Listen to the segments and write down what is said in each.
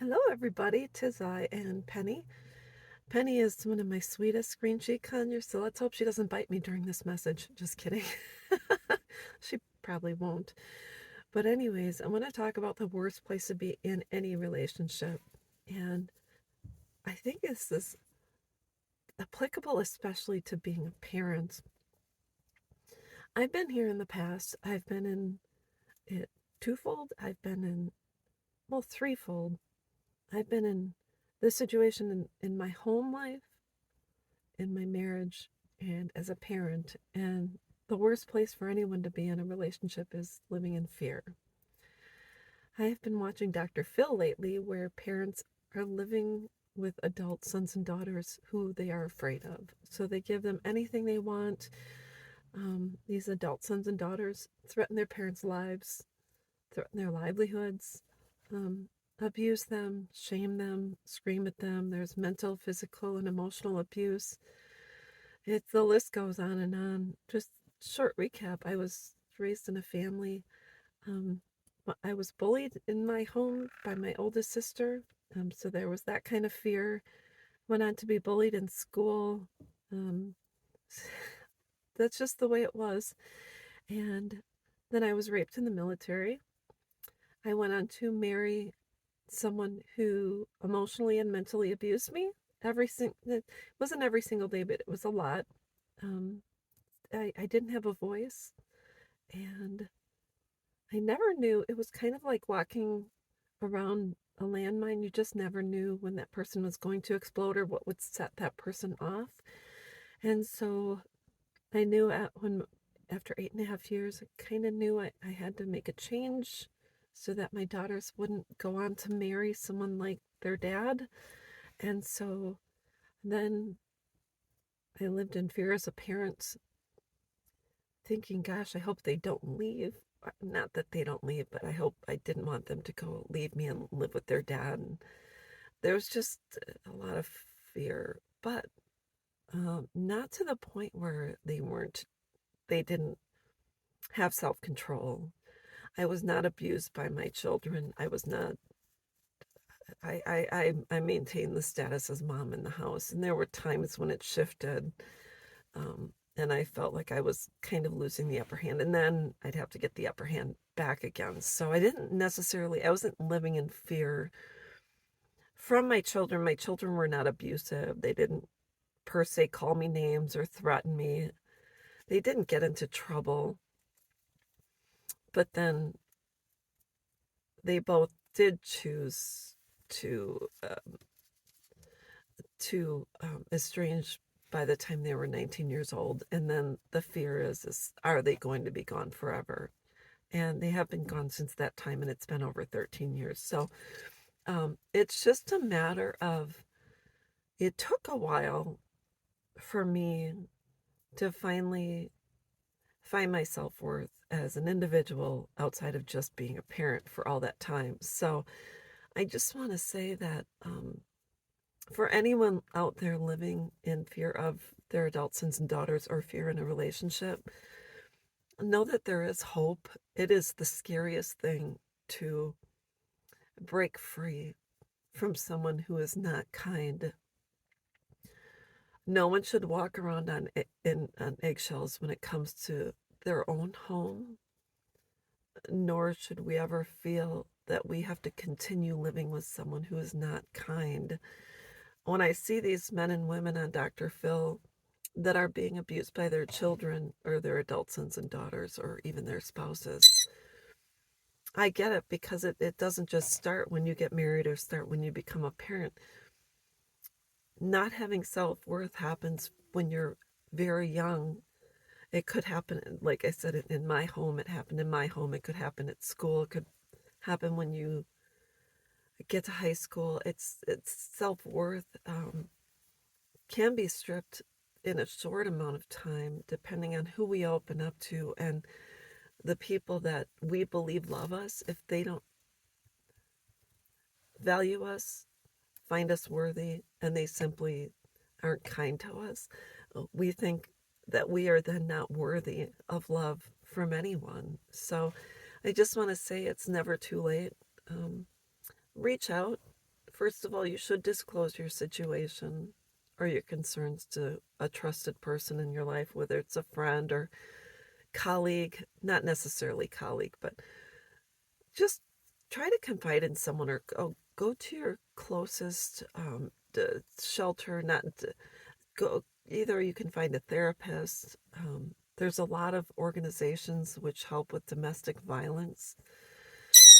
Hello, everybody. Tis I and Penny. Penny is one of my sweetest screen sheet conjures, so let's hope she doesn't bite me during this message. Just kidding. She probably won't. But, anyways, I'm going to talk about the worst place to be in any relationship. And I think this is applicable especially to being a parent. I've been here in the past. I've been in it twofold. I've been in, well, threefold. I've been in this situation in my home life, in my marriage, and as a parent. And the worst place for anyone to be in a relationship is living in fear. I have been watching Dr. Phil lately, where parents are living with adult sons and daughters who they are afraid of. So they give them anything they want. These adult sons and daughters threaten their parents' lives, threaten their livelihoods, um, abuse them, shame them, scream at them. There's mental, physical, and emotional abuse. The list goes on and on. Just short recap. I was raised in a family. Um, I was bullied in my home by my oldest sister. So there was that kind of fear. Went on to be bullied in school. Um, that's just the way it was. And then I was raped in the military. I went on to marry someone who emotionally and mentally abused me. It wasn't every single day, but it was a lot. Um, I didn't have a voice, and I never knew. It was kind of like walking around a landmine. You just never knew when that person was going to explode or what would set that person off. And so I knew after 8.5 years, I kind of knew I had to make a change so that my daughters wouldn't go on to marry someone like their dad. And so then I lived in fear as a parent, thinking, gosh, I hope they don't leave. Not that they don't leave, but I didn't want them to go leave me and live with their dad. And there was just a lot of fear, but not to the point where they didn't have self control. I was not abused by my children. I was not. I maintained the status as mom in the house, and there were times when it shifted. And I felt like I was kind of losing the upper hand, and then I'd have to get the upper hand back again. So I wasn't living in fear from my children. My children were not abusive. They didn't per se call me names or threaten me. They didn't get into trouble. But then they both did choose to estrange by the time they were 19 years old. And then the fear is are they going to be gone forever? And they have been gone since that time, and it's been over 13 years. So it's just a matter of, it took a while for me to finally find my self-worth as an individual outside of just being a parent for all that time. So I just want to say that for anyone out there living in fear of their adult sons and daughters or fear in a relationship, know that there is hope. It is the scariest thing to break free from someone who is not kind. No one should walk around on eggshells when it comes to their own home, nor should we ever feel that we have to continue living with someone who is not kind. When I see these men and women on Dr. Phil that are being abused by their children or their adult sons and daughters or even their spouses, I get it, because it doesn't just start when you get married or start when you become a parent. Not having self-worth happens when you're very young. It could happen, like I said, in my home. It happened in my home. It could happen at school. It could happen when you get to high school. It's self-worth can be stripped in a short amount of time, depending on who we open up to and the people that we believe love us. If they don't value us, find us worthy, and they simply aren't kind to us, we think that we are then not worthy of love from anyone. So I just want to say it's never too late. Reach out. first of all, you should disclose your situation or your concerns to a trusted person in your life, whether it's a friend or colleague, not necessarily colleague, but just try to confide in someone or go to your closest shelter, not go, either you can find a therapist. There's a lot of organizations which help with domestic violence.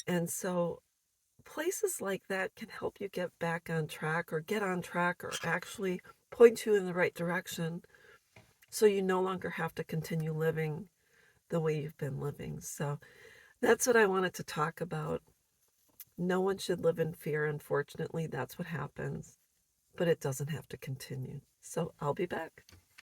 And so places like that can help you get back on track or get on track or actually point you in the right direction so you no longer have to continue living the way you've been living. So that's what I wanted to talk about. No one should live in fear. Unfortunately, that's what happens, but it doesn't have to continue. So I'll be back.